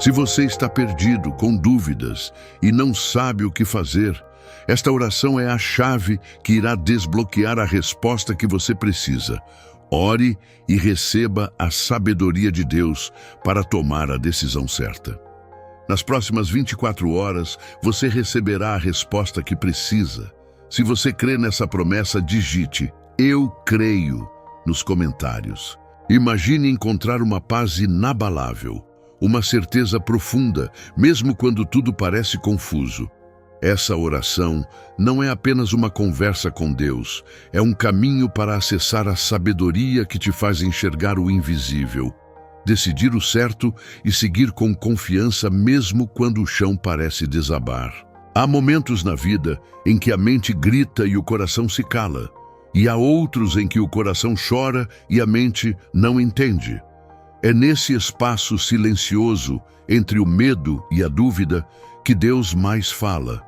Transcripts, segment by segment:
Se você está perdido, com dúvidas e não sabe o que fazer, esta oração é a chave que irá desbloquear a resposta que você precisa. Ore e receba a sabedoria de Deus para tomar a decisão certa. Nas próximas 24 horas, você receberá a resposta que precisa. Se você crê nessa promessa, digite "Eu creio" nos comentários. Imagine encontrar uma paz inabalável, uma certeza profunda, mesmo quando tudo parece confuso. Essa oração não é apenas uma conversa com Deus, é um caminho para acessar a sabedoria que te faz enxergar o invisível, decidir o certo e seguir com confiança mesmo quando o chão parece desabar. Há momentos na vida em que a mente grita e o coração se cala, e há outros em que o coração chora e a mente não entende. É nesse espaço silencioso, entre o medo e a dúvida, que Deus mais fala.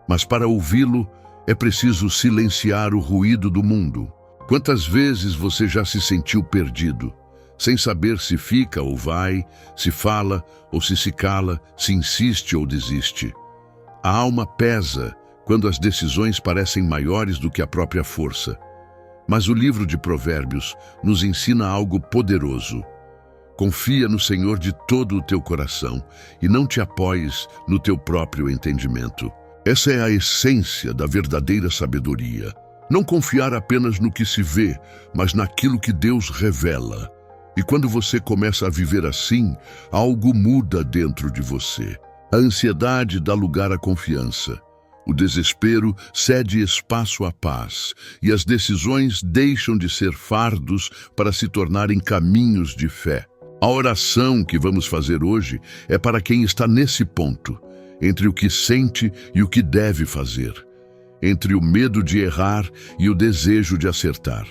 Mas para ouvi-lo, é preciso silenciar o ruído do mundo. Quantas vezes você já se sentiu perdido, sem saber se fica ou vai, se fala ou se cala, se insiste ou desiste? A alma pesa quando as decisões parecem maiores do que a própria força. Mas o livro de Provérbios nos ensina algo poderoso. Confia no Senhor de todo o teu coração e não te apoies no teu próprio entendimento. Essa é a essência da verdadeira sabedoria. Não confiar apenas no que se vê, mas naquilo que Deus revela. E quando você começa a viver assim, algo muda dentro de você. A ansiedade dá lugar à confiança. O desespero cede espaço à paz. E as decisões deixam de ser fardos para se tornarem caminhos de fé. A oração que vamos fazer hoje é para quem está nesse ponto, entre o que sente e o que deve fazer, entre o medo de errar e o desejo de acertar,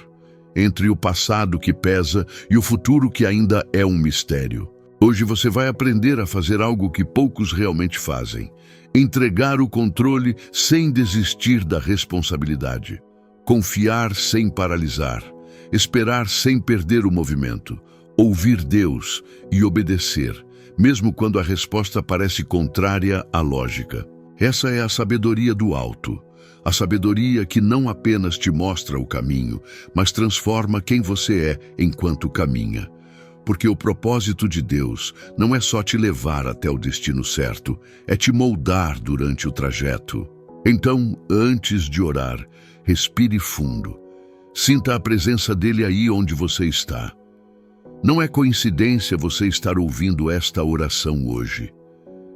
entre o passado que pesa e o futuro que ainda é um mistério. Hoje você vai aprender a fazer algo que poucos realmente fazem: entregar o controle sem desistir da responsabilidade, confiar sem paralisar, esperar sem perder o movimento, ouvir Deus e obedecer, mesmo quando a resposta parece contrária à lógica. Essa é a sabedoria do alto, a sabedoria que não apenas te mostra o caminho, mas transforma quem você é enquanto caminha. Porque o propósito de Deus não é só te levar até o destino certo, é te moldar durante o trajeto. Então, antes de orar, respire fundo. Sinta a presença dele aí onde você está. Não é coincidência você estar ouvindo esta oração hoje.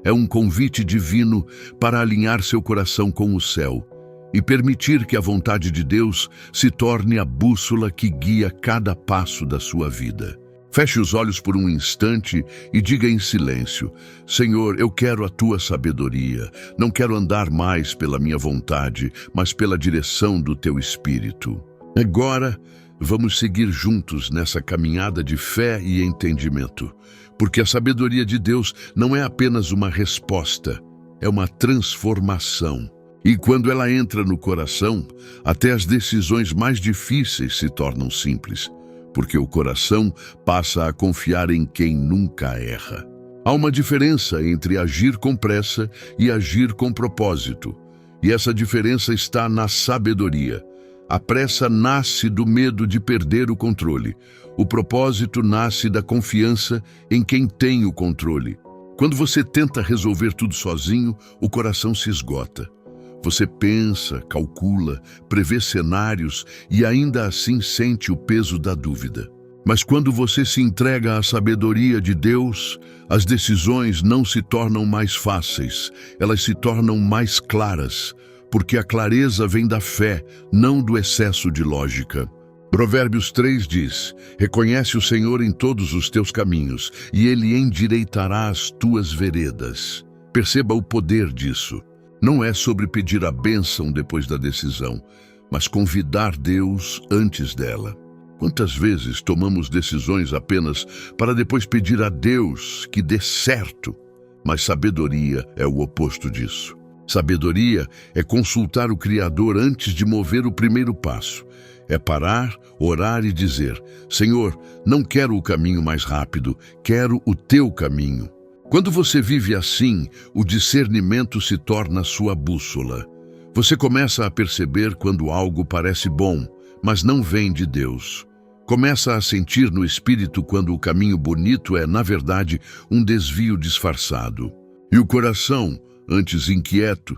É um convite divino para alinhar seu coração com o céu e permitir que a vontade de Deus se torne a bússola que guia cada passo da sua vida. Feche os olhos por um instante e diga em silêncio: Senhor, eu quero a tua sabedoria. Não quero andar mais pela minha vontade, mas pela direção do teu Espírito. Agora, vamos seguir juntos nessa caminhada de fé e entendimento, porque a sabedoria de Deus não é apenas uma resposta, é uma transformação. E quando ela entra no coração, até as decisões mais difíceis se tornam simples, porque o coração passa a confiar em quem nunca erra. Há uma diferença entre agir com pressa e agir com propósito, e essa diferença está na sabedoria. A pressa nasce do medo de perder o controle. O propósito nasce da confiança em quem tem o controle. Quando você tenta resolver tudo sozinho, o coração se esgota. Você pensa, calcula, prevê cenários e ainda assim sente o peso da dúvida. Mas quando você se entrega à sabedoria de Deus, as decisões não se tornam mais fáceis, elas se tornam mais claras. Porque a clareza vem da fé, não do excesso de lógica. Provérbios 3 diz: reconhece o Senhor em todos os teus caminhos, e Ele endireitará as tuas veredas. Perceba o poder disso. Não é sobre pedir a bênção depois da decisão, mas convidar Deus antes dela. Quantas vezes tomamos decisões apenas para depois pedir a Deus que dê certo? Mas sabedoria é o oposto disso. Sabedoria é consultar o Criador antes de mover o primeiro passo. É parar, orar e dizer: Senhor, não quero o caminho mais rápido, quero o teu caminho. Quando você vive assim, o discernimento se torna sua bússola. Você começa a perceber quando algo parece bom, mas não vem de Deus. Começa a sentir no espírito quando o caminho bonito é, na verdade, um desvio disfarçado. E o coração, antes inquieto,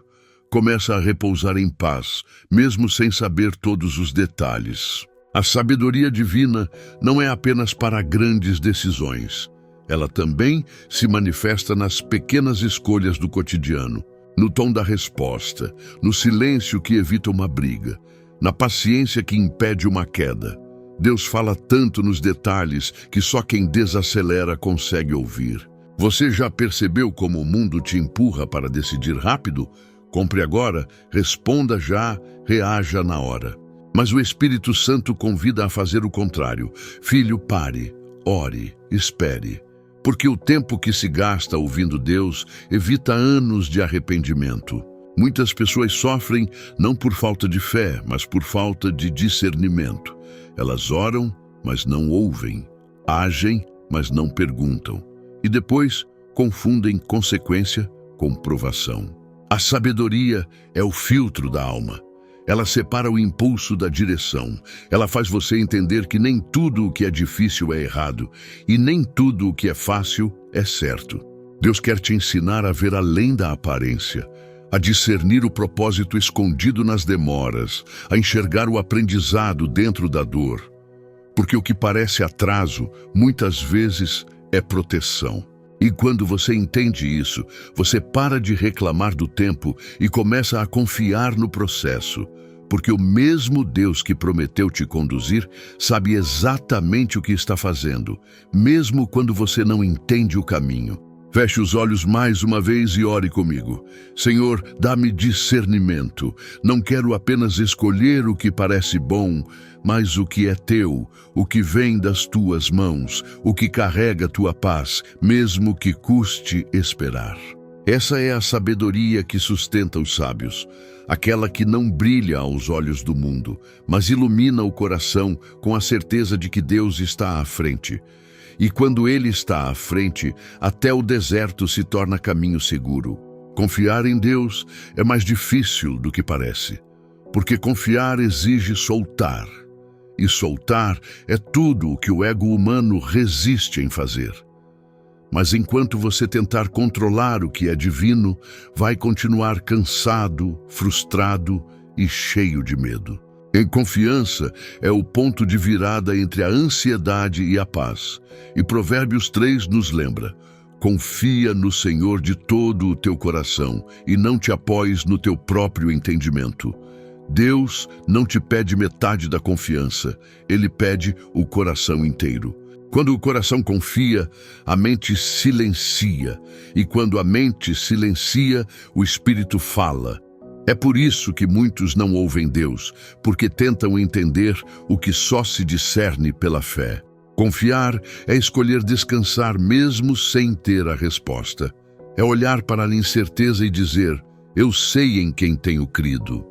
começa a repousar em paz, mesmo sem saber todos os detalhes. A sabedoria divina não é apenas para grandes decisões. Ela também se manifesta nas pequenas escolhas do cotidiano, no tom da resposta, no silêncio que evita uma briga, na paciência que impede uma queda. Deus fala tanto nos detalhes que só quem desacelera consegue ouvir. Você já percebeu como o mundo te empurra para decidir rápido? Compre agora, responda já, reaja na hora. Mas o Espírito Santo convida a fazer o contrário. Filho, pare, ore, espere. Porque o tempo que se gasta ouvindo Deus evita anos de arrependimento. Muitas pessoas sofrem não por falta de fé, mas por falta de discernimento. Elas oram, mas não ouvem. Agem, mas não perguntam. E depois confundem consequência com provação. A sabedoria é o filtro da alma. Ela separa o impulso da direção. Ela faz você entender que nem tudo o que é difícil é errado e nem tudo o que é fácil é certo. Deus quer te ensinar a ver além da aparência, a discernir o propósito escondido nas demoras, a enxergar o aprendizado dentro da dor. Porque o que parece atraso, muitas vezes, é proteção. E quando você entende isso, você para de reclamar do tempo e começa a confiar no processo. Porque o mesmo Deus que prometeu te conduzir sabe exatamente o que está fazendo, mesmo quando você não entende o caminho. Feche os olhos mais uma vez e ore comigo. Senhor, dá-me discernimento. Não quero apenas escolher o que parece bom, mas o que é teu, o que vem das tuas mãos, o que carrega tua paz, mesmo que custe esperar. Essa é a sabedoria que sustenta os sábios, aquela que não brilha aos olhos do mundo, mas ilumina o coração com a certeza de que Deus está à frente. E quando Ele está à frente, até o deserto se torna caminho seguro. Confiar em Deus é mais difícil do que parece, porque confiar exige soltar. E soltar é tudo o que o ego humano resiste em fazer. Mas enquanto você tentar controlar o que é divino, vai continuar cansado, frustrado e cheio de medo. Em confiança é o ponto de virada entre a ansiedade e a paz. E Provérbios 3 nos lembra: confia no Senhor de todo o teu coração e não te apoies no teu próprio entendimento. Deus não te pede metade da confiança, Ele pede o coração inteiro. Quando o coração confia, a mente silencia, e quando a mente silencia, o Espírito fala. É por isso que muitos não ouvem Deus, porque tentam entender o que só se discerne pela fé. Confiar é escolher descansar mesmo sem ter a resposta. É olhar para a incerteza e dizer: eu sei em quem tenho crido.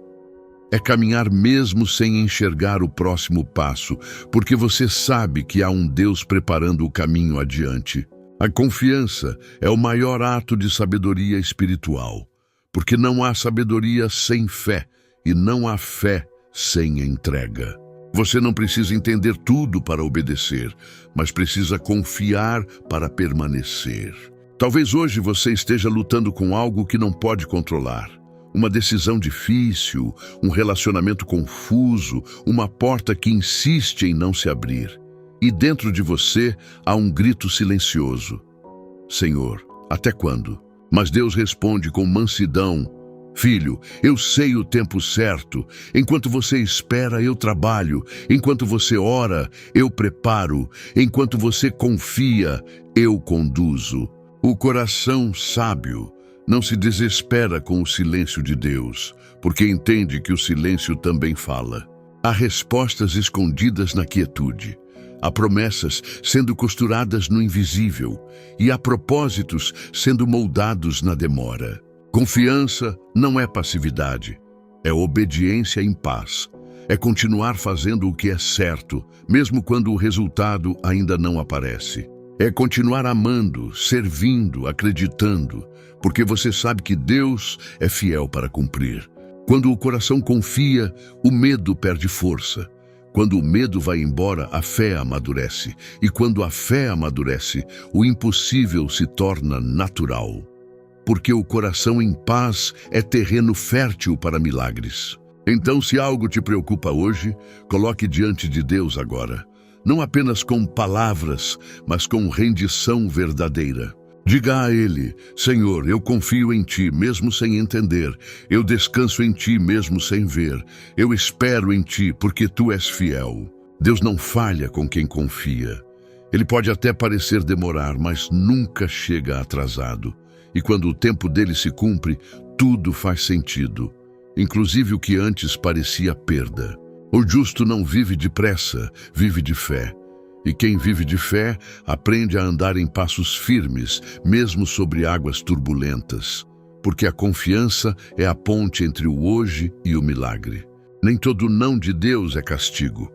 É caminhar mesmo sem enxergar o próximo passo, porque você sabe que há um Deus preparando o caminho adiante. A confiança é o maior ato de sabedoria espiritual, porque não há sabedoria sem fé e não há fé sem entrega. Você não precisa entender tudo para obedecer, mas precisa confiar para permanecer. Talvez hoje você esteja lutando com algo que não pode controlar. Uma decisão difícil, um relacionamento confuso, uma porta que insiste em não se abrir. E dentro de você há um grito silencioso: Senhor, até quando? Mas Deus responde com mansidão: Filho, eu sei o tempo certo. Enquanto você espera, eu trabalho. Enquanto você ora, eu preparo. Enquanto você confia, eu conduzo. O coração sábio não se desespera com o silêncio de Deus, porque entende que o silêncio também fala. Há respostas escondidas na quietude. Há promessas sendo costuradas no invisível e há propósitos sendo moldados na demora. Confiança não é passividade, é obediência em paz. É continuar fazendo o que é certo, mesmo quando o resultado ainda não aparece. É continuar amando, servindo, acreditando, porque você sabe que Deus é fiel para cumprir. Quando o coração confia, o medo perde força. Quando o medo vai embora, a fé amadurece. E quando a fé amadurece, o impossível se torna natural. Porque o coração em paz é terreno fértil para milagres. Então, se algo te preocupa hoje, coloque diante de Deus agora. Não apenas com palavras, mas com rendição verdadeira. Diga a Ele: Senhor, eu confio em Ti, mesmo sem entender. Eu descanso em Ti, mesmo sem ver. Eu espero em Ti, porque Tu és fiel. Deus não falha com quem confia. Ele pode até parecer demorar, mas nunca chega atrasado. E quando o tempo dele se cumpre, tudo faz sentido, inclusive o que antes parecia perda. O justo não vive depressa, vive de fé. E quem vive de fé aprende a andar em passos firmes, mesmo sobre águas turbulentas. Porque a confiança é a ponte entre o hoje e o milagre. Nem todo não de Deus é castigo.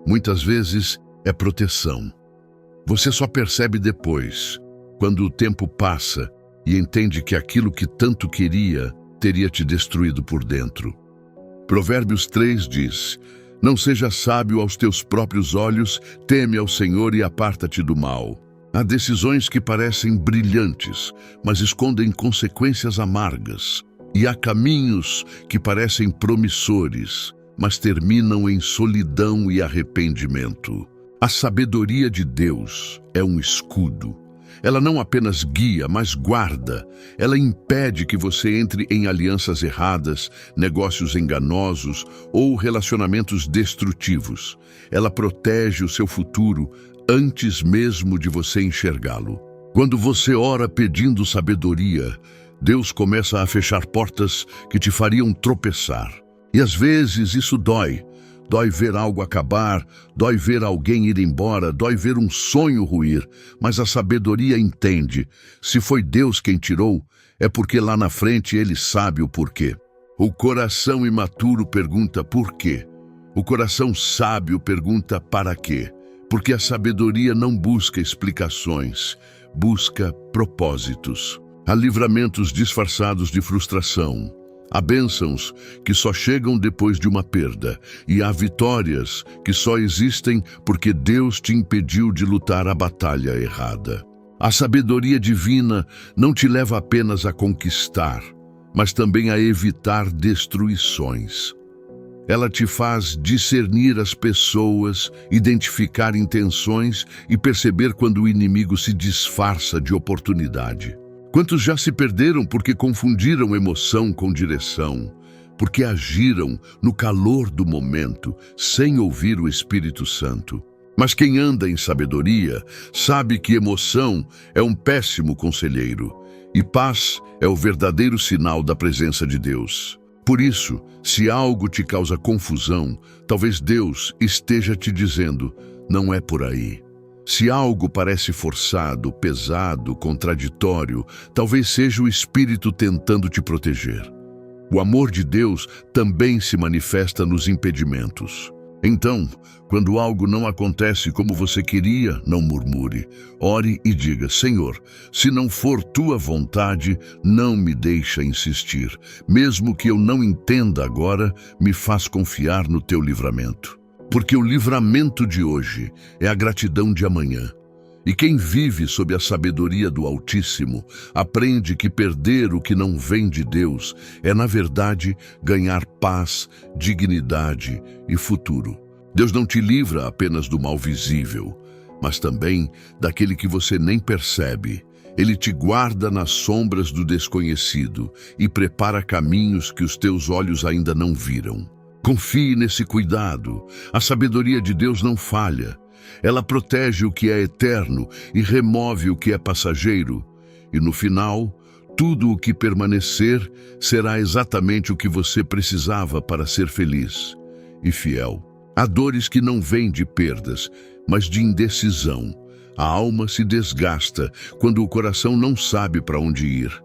Muitas vezes é proteção. Você só percebe depois, quando o tempo passa e entende que aquilo que tanto queria teria te destruído por dentro. Provérbios 3 diz: Não seja sábio aos teus próprios olhos, teme ao Senhor e aparta-te do mal. Há decisões que parecem brilhantes, mas escondem consequências amargas. E há caminhos que parecem promissores, mas terminam em solidão e arrependimento. A sabedoria de Deus é um escudo. Ela não apenas guia, mas guarda. Ela impede que você entre em alianças erradas, negócios enganosos ou relacionamentos destrutivos. Ela protege o seu futuro antes mesmo de você enxergá-lo. Quando você ora pedindo sabedoria, Deus começa a fechar portas que te fariam tropeçar. E às vezes isso dói. Dói ver algo acabar, dói ver alguém ir embora, dói ver um sonho ruir, mas a sabedoria entende. Se foi Deus quem tirou, é porque lá na frente Ele sabe o porquê. O coração imaturo pergunta por quê. O coração sábio pergunta para quê. Porque a sabedoria não busca explicações, busca propósitos. Há livramentos disfarçados de frustração. Há bênçãos que só chegam depois de uma perda, e há vitórias que só existem porque Deus te impediu de lutar a batalha errada. A sabedoria divina não te leva apenas a conquistar, mas também a evitar destruições. Ela te faz discernir as pessoas, identificar intenções e perceber quando o inimigo se disfarça de oportunidade. Quantos já se perderam porque confundiram emoção com direção, porque agiram no calor do momento, sem ouvir o Espírito Santo? Mas quem anda em sabedoria sabe que emoção é um péssimo conselheiro e paz é o verdadeiro sinal da presença de Deus. Por isso, se algo te causa confusão, talvez Deus esteja te dizendo: não é por aí. Se algo parece forçado, pesado, contraditório, talvez seja o Espírito tentando te proteger. O amor de Deus também se manifesta nos impedimentos. Então, quando algo não acontece como você queria, não murmure. Ore e diga: Senhor, se não for tua vontade, não me deixa insistir. Mesmo que eu não entenda agora, me faz confiar no teu livramento. Porque o livramento de hoje é a gratidão de amanhã. E quem vive sob a sabedoria do Altíssimo aprende que perder o que não vem de Deus é, na verdade, ganhar paz, dignidade e futuro. Deus não te livra apenas do mal visível, mas também daquele que você nem percebe. Ele te guarda nas sombras do desconhecido e prepara caminhos que os teus olhos ainda não viram. Confie nesse cuidado. A sabedoria de Deus não falha. Ela protege o que é eterno e remove o que é passageiro. E no final, tudo o que permanecer será exatamente o que você precisava para ser feliz e fiel. Há dores que não vêm de perdas, mas de indecisão. A alma se desgasta quando o coração não sabe para onde ir.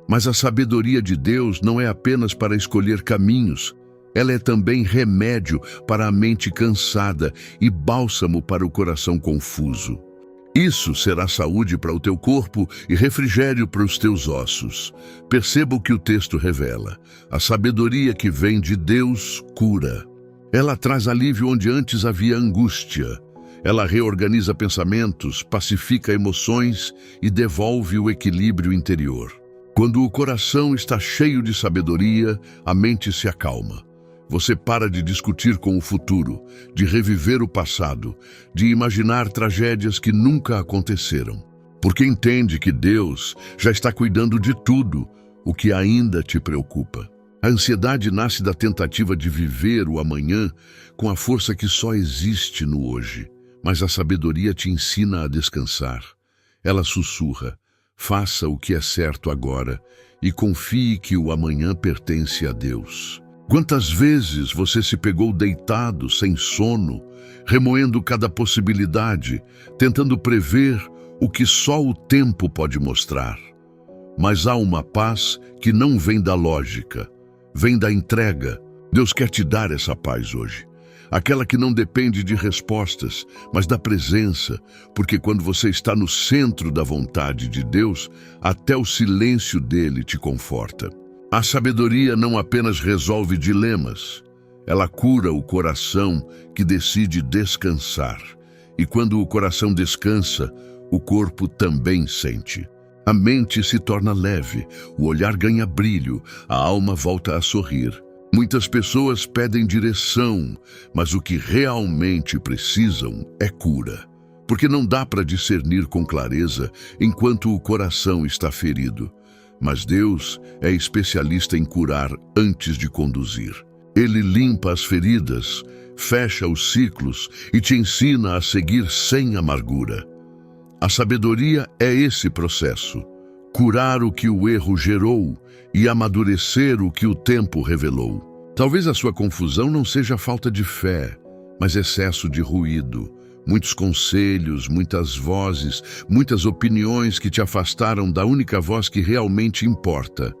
Mas a sabedoria de Deus não é apenas para escolher caminhos. Ela é também remédio para a mente cansada e bálsamo para o coração confuso. Isso será saúde para o teu corpo e refrigério para os teus ossos. Perceba o que o texto revela. A sabedoria que vem de Deus cura. Ela traz alívio onde antes havia angústia. Ela reorganiza pensamentos, pacifica emoções e devolve o equilíbrio interior. Quando o coração está cheio de sabedoria, a mente se acalma. Você para de discutir com o futuro, de reviver o passado, de imaginar tragédias que nunca aconteceram. Porque entende que Deus já está cuidando de tudo o que ainda te preocupa. A ansiedade nasce da tentativa de viver o amanhã com a força que só existe no hoje. Mas a sabedoria te ensina a descansar. Ela sussurra: faça o que é certo agora e confie que o amanhã pertence a Deus. Quantas vezes você se pegou deitado, sem sono, remoendo cada possibilidade, tentando prever o que só o tempo pode mostrar? Mas há uma paz que não vem da lógica, vem da entrega. Deus quer te dar essa paz hoje. Aquela que não depende de respostas, mas da presença, porque quando você está no centro da vontade de Deus, até o silêncio dele te conforta. A sabedoria não apenas resolve dilemas, ela cura o coração que decide descansar. E quando o coração descansa, o corpo também sente. A mente se torna leve, o olhar ganha brilho, a alma volta a sorrir. Muitas pessoas pedem direção, mas o que realmente precisam é cura. Porque não dá para discernir com clareza enquanto o coração está ferido. Mas Deus é especialista em curar antes de conduzir. Ele limpa as feridas, fecha os ciclos e te ensina a seguir sem amargura. A sabedoria é esse processo: curar o que o erro gerou e amadurecer o que o tempo revelou. Talvez a sua confusão não seja falta de fé, mas excesso de ruído. Muitos conselhos, muitas vozes, muitas opiniões que te afastaram da única voz que realmente importa,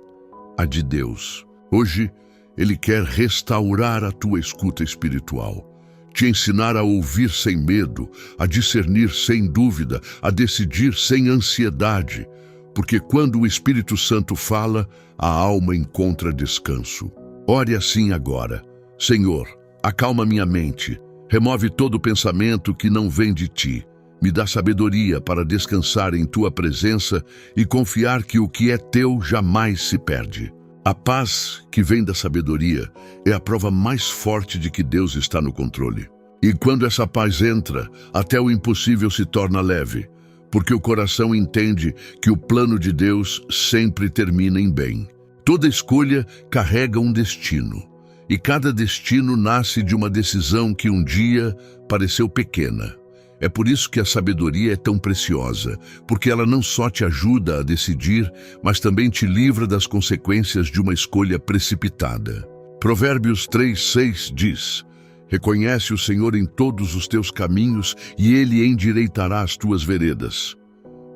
a de Deus. Hoje, Ele quer restaurar a tua escuta espiritual, te ensinar a ouvir sem medo, a discernir sem dúvida, a decidir sem ansiedade, porque quando o Espírito Santo fala, a alma encontra descanso. Ore assim agora: Senhor, acalma minha mente, remove todo pensamento que não vem de ti. Me dá sabedoria para descansar em tua presença e confiar que o que é teu jamais se perde. A paz que vem da sabedoria é a prova mais forte de que Deus está no controle. E quando essa paz entra, até o impossível se torna leve, porque o coração entende que o plano de Deus sempre termina em bem. Toda escolha carrega um destino. E cada destino nasce de uma decisão que um dia pareceu pequena. É por isso que a sabedoria é tão preciosa, porque ela não só te ajuda a decidir, mas também te livra das consequências de uma escolha precipitada. Provérbios 3:6 diz: reconhece o Senhor em todos os teus caminhos e Ele endireitará as tuas veredas.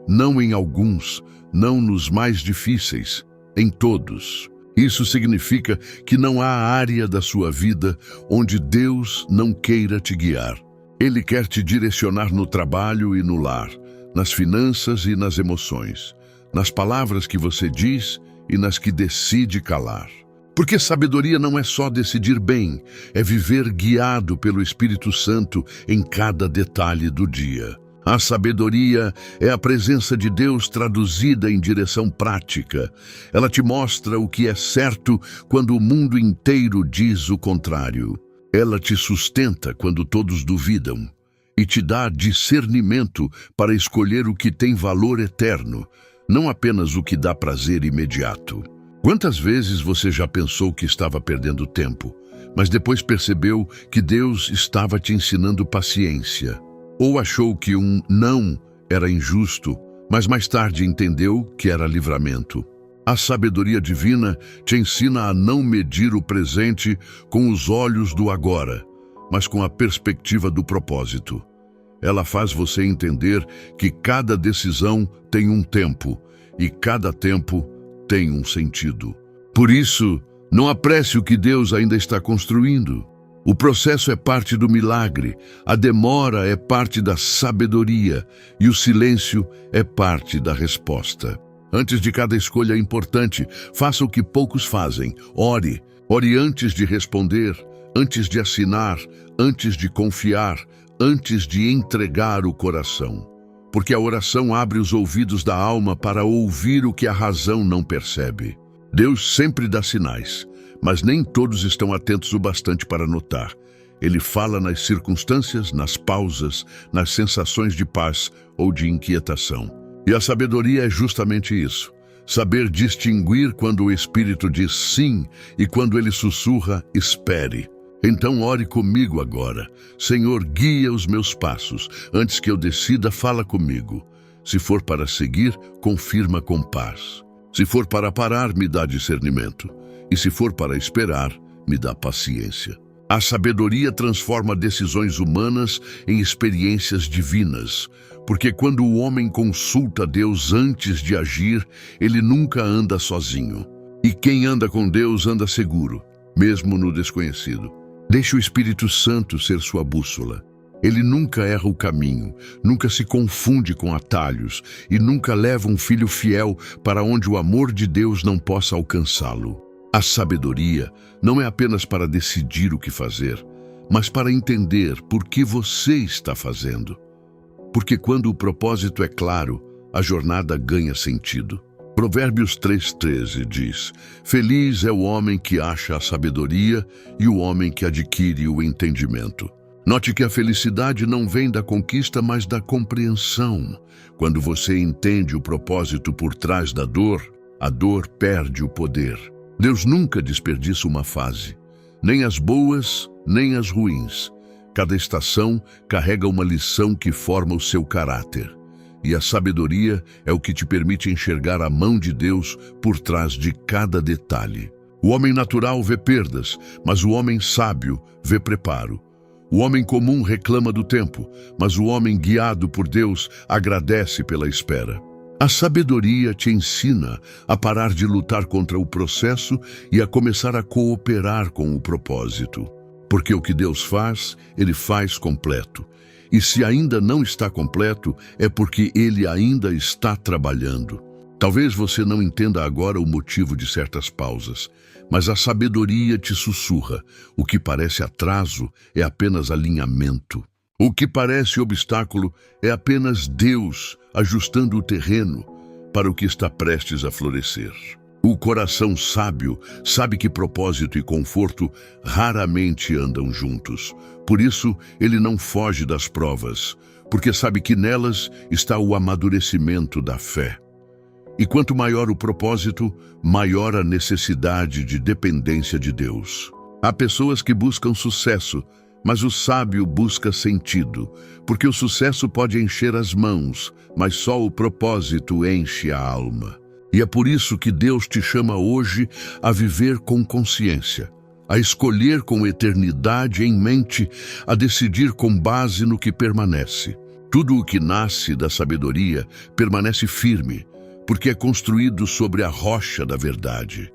Não em alguns, não nos mais difíceis, em todos. Isso significa que não há área da sua vida onde Deus não queira te guiar. Ele quer te direcionar no trabalho e no lar, nas finanças e nas emoções, nas palavras que você diz e nas que decide calar. Porque sabedoria não é só decidir bem, é viver guiado pelo Espírito Santo em cada detalhe do dia. A sabedoria é a presença de Deus traduzida em direção prática. Ela te mostra o que é certo quando o mundo inteiro diz o contrário. Ela te sustenta quando todos duvidam e te dá discernimento para escolher o que tem valor eterno, não apenas o que dá prazer imediato. Quantas vezes você já pensou que estava perdendo tempo, mas depois percebeu que Deus estava te ensinando paciência? Ou achou que um não era injusto, mas mais tarde entendeu que era livramento? A sabedoria divina te ensina a não medir o presente com os olhos do agora, mas com a perspectiva do propósito. Ela faz você entender que cada decisão tem um tempo e cada tempo tem um sentido. Por isso, não apresse o que Deus ainda está construindo. O processo é parte do milagre, a demora é parte da sabedoria e o silêncio é parte da resposta. Antes de cada escolha importante, faça o que poucos fazem. Ore. Ore antes de responder, antes de assinar, antes de confiar, antes de entregar o coração. Porque a oração abre os ouvidos da alma para ouvir o que a razão não percebe. Deus sempre dá sinais, mas nem todos estão atentos o bastante para notar. Ele fala nas circunstâncias, nas pausas, nas sensações de paz ou de inquietação. E a sabedoria é justamente isso. Saber distinguir quando o Espírito diz sim e quando ele sussurra, espere. Então ore comigo agora. Senhor, guia os meus passos. Antes que eu decida, fala comigo. Se for para seguir, confirma com paz. Se for para parar, me dá discernimento. E se for para esperar, me dá paciência. A sabedoria transforma decisões humanas em experiências divinas, porque quando o homem consulta Deus antes de agir, ele nunca anda sozinho. E quem anda com Deus anda seguro, mesmo no desconhecido. Deixe o Espírito Santo ser sua bússola. Ele nunca erra o caminho, nunca se confunde com atalhos e nunca leva um filho fiel para onde o amor de Deus não possa alcançá-lo. A sabedoria não é apenas para decidir o que fazer, mas para entender por que você está fazendo. Porque quando o propósito é claro, a jornada ganha sentido. Provérbios 3,13 diz: Feliz é o homem que acha a sabedoria e o homem que adquire o entendimento. Note que a felicidade não vem da conquista, mas da compreensão. Quando você entende o propósito por trás da dor, a dor perde o poder. Deus nunca desperdiça uma fase, nem as boas, nem as ruins. Cada estação carrega uma lição que forma o seu caráter. E a sabedoria é o que te permite enxergar a mão de Deus por trás de cada detalhe. O homem natural vê perdas, mas o homem sábio vê preparo. O homem comum reclama do tempo, mas o homem guiado por Deus agradece pela espera. A sabedoria te ensina a parar de lutar contra o processo e a começar a cooperar com o propósito. Porque o que Deus faz, Ele faz completo. E se ainda não está completo, é porque Ele ainda está trabalhando. Talvez você não entenda agora o motivo de certas pausas, mas a sabedoria te sussurra. O que parece atraso é apenas alinhamento. O que parece obstáculo é apenas Deus ajustando o terreno para o que está prestes a florescer. O coração sábio sabe que propósito e conforto raramente andam juntos. Por isso, ele não foge das provas, porque sabe que nelas está o amadurecimento da fé. E quanto maior o propósito, maior a necessidade de dependência de Deus. Há pessoas que buscam sucesso, mas o sábio busca sentido, porque o sucesso pode encher as mãos, mas só o propósito enche a alma. E é por isso que Deus te chama hoje a viver com consciência, a escolher com eternidade em mente, a decidir com base no que permanece. Tudo o que nasce da sabedoria permanece firme, porque é construído sobre a rocha da verdade.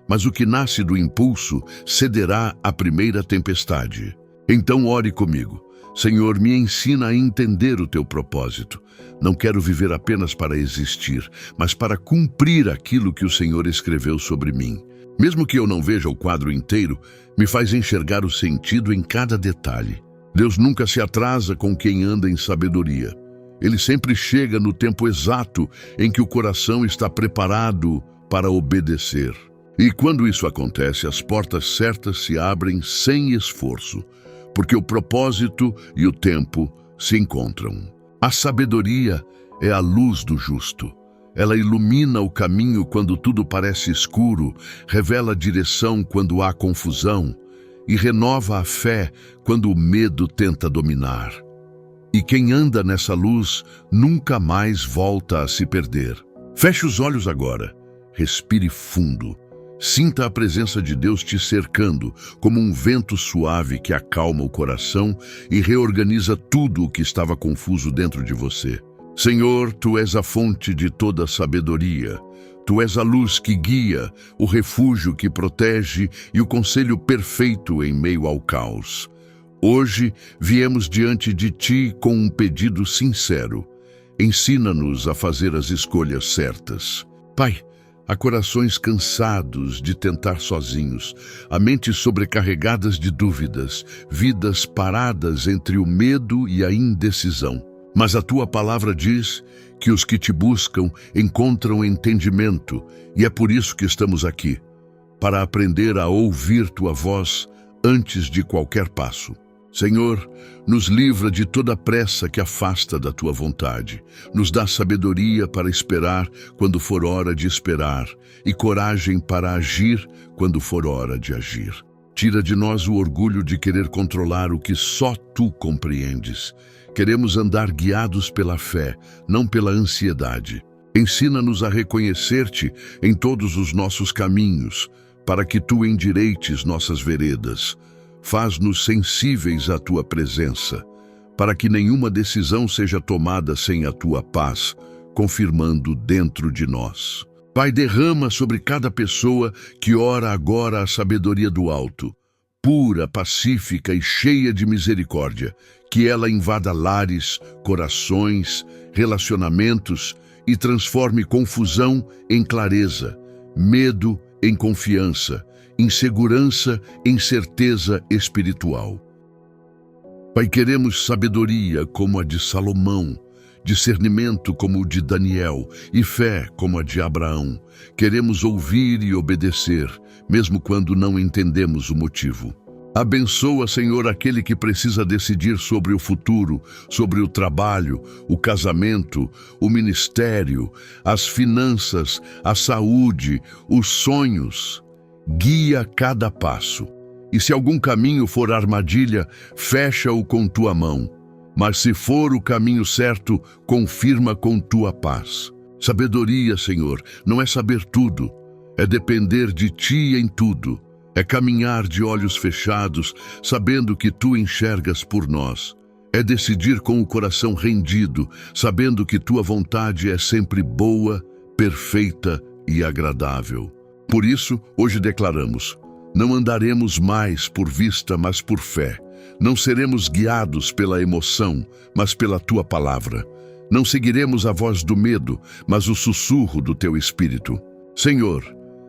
Mas o que nasce do impulso cederá à primeira tempestade. Então ore comigo. Senhor, me ensina a entender o teu propósito. Não quero viver apenas para existir, mas para cumprir aquilo que o Senhor escreveu sobre mim. Mesmo que eu não veja o quadro inteiro, me faz enxergar o sentido em cada detalhe. Deus nunca se atrasa com quem anda em sabedoria. Ele sempre chega no tempo exato em que o coração está preparado para obedecer. E quando isso acontece, as portas certas se abrem sem esforço, porque o propósito e o tempo se encontram. A sabedoria é a luz do justo. Ela ilumina o caminho quando tudo parece escuro, revela a direção quando há confusão e renova a fé quando o medo tenta dominar. E quem anda nessa luz nunca mais volta a se perder. Feche os olhos agora, respire fundo. Sinta a presença de Deus te cercando, como um vento suave que acalma o coração e reorganiza tudo o que estava confuso dentro de você. Senhor, Tu és a fonte de toda sabedoria. Tu és a luz que guia, o refúgio que protege e o conselho perfeito em meio ao caos. Hoje viemos diante de Ti com um pedido sincero. Ensina-nos a fazer as escolhas certas. Pai, há corações cansados de tentar sozinhos, a mentes sobrecarregadas de dúvidas, vidas paradas entre o medo e a indecisão. Mas a Tua palavra diz que os que Te buscam encontram entendimento, e é por isso que estamos aqui, para aprender a ouvir Tua voz antes de qualquer passo. Senhor, nos livra de toda pressa que afasta da Tua vontade. Nos dá sabedoria para esperar quando for hora de esperar e coragem para agir quando for hora de agir. Tira de nós o orgulho de querer controlar o que só Tu compreendes. Queremos andar guiados pela fé, não pela ansiedade. Ensina-nos a reconhecer-Te em todos os nossos caminhos, para que Tu endireites nossas veredas. Faz-nos sensíveis à Tua presença, para que nenhuma decisão seja tomada sem a Tua paz, confirmando dentro de nós. Pai, derrama sobre cada pessoa que ora agora a sabedoria do alto, pura, pacífica e cheia de misericórdia, que ela invada lares, corações, relacionamentos e transforme confusão em clareza, medo em confiança, insegurança em certeza espiritual. Pai, queremos sabedoria como a de Salomão, discernimento como o de Daniel e fé como a de Abraão. Queremos ouvir e obedecer, mesmo quando não entendemos o motivo. Abençoa, Senhor, aquele que precisa decidir sobre o futuro, sobre o trabalho, o casamento, o ministério, as finanças, a saúde, os sonhos. Guia cada passo. E se algum caminho for armadilha, fecha-o com Tua mão. Mas se for o caminho certo, confirma com Tua paz. Sabedoria, Senhor, não é saber tudo, é depender de Ti em tudo. É caminhar de olhos fechados, sabendo que Tu enxergas por nós. É decidir com o coração rendido, sabendo que Tua vontade é sempre boa, perfeita e agradável. Por isso, hoje declaramos: não andaremos mais por vista, mas por fé. Não seremos guiados pela emoção, mas pela Tua palavra. Não seguiremos a voz do medo, mas o sussurro do Teu Espírito. Senhor,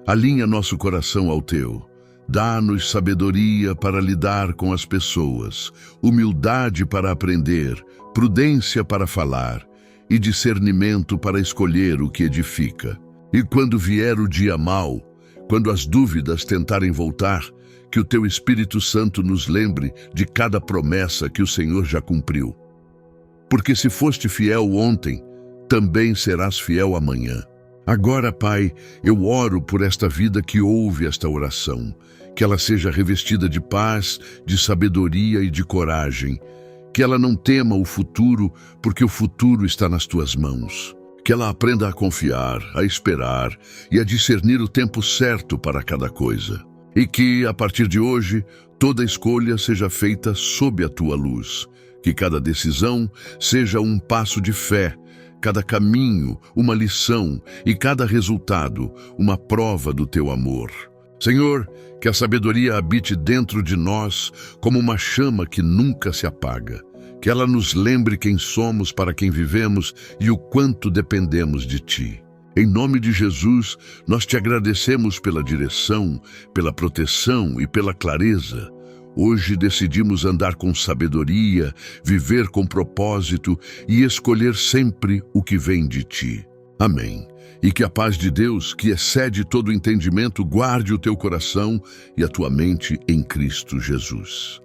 alinha nosso coração ao Teu. Dá-nos sabedoria para lidar com as pessoas, humildade para aprender, prudência para falar e discernimento para escolher o que edifica. E quando vier o dia mau, quando as dúvidas tentarem voltar, que o Teu Espírito Santo nos lembre de cada promessa que o Senhor já cumpriu. Porque se foste fiel ontem, também serás fiel amanhã. Agora, Pai, eu oro por esta vida que ouve esta oração, que ela seja revestida de paz, de sabedoria e de coragem, que ela não tema o futuro, porque o futuro está nas Tuas mãos. Que ela aprenda a confiar, a esperar e a discernir o tempo certo para cada coisa. E que, a partir de hoje, toda escolha seja feita sob a Tua luz. Que cada decisão seja um passo de fé, cada caminho uma lição e cada resultado uma prova do Teu amor. Senhor, que a sabedoria habite dentro de nós como uma chama que nunca se apaga. Que ela nos lembre quem somos, para quem vivemos e o quanto dependemos de Ti. Em nome de Jesus, nós Te agradecemos pela direção, pela proteção e pela clareza. Hoje decidimos andar com sabedoria, viver com propósito e escolher sempre o que vem de Ti. Amém. E que a paz de Deus, que excede todo entendimento, guarde o teu coração e a tua mente em Cristo Jesus.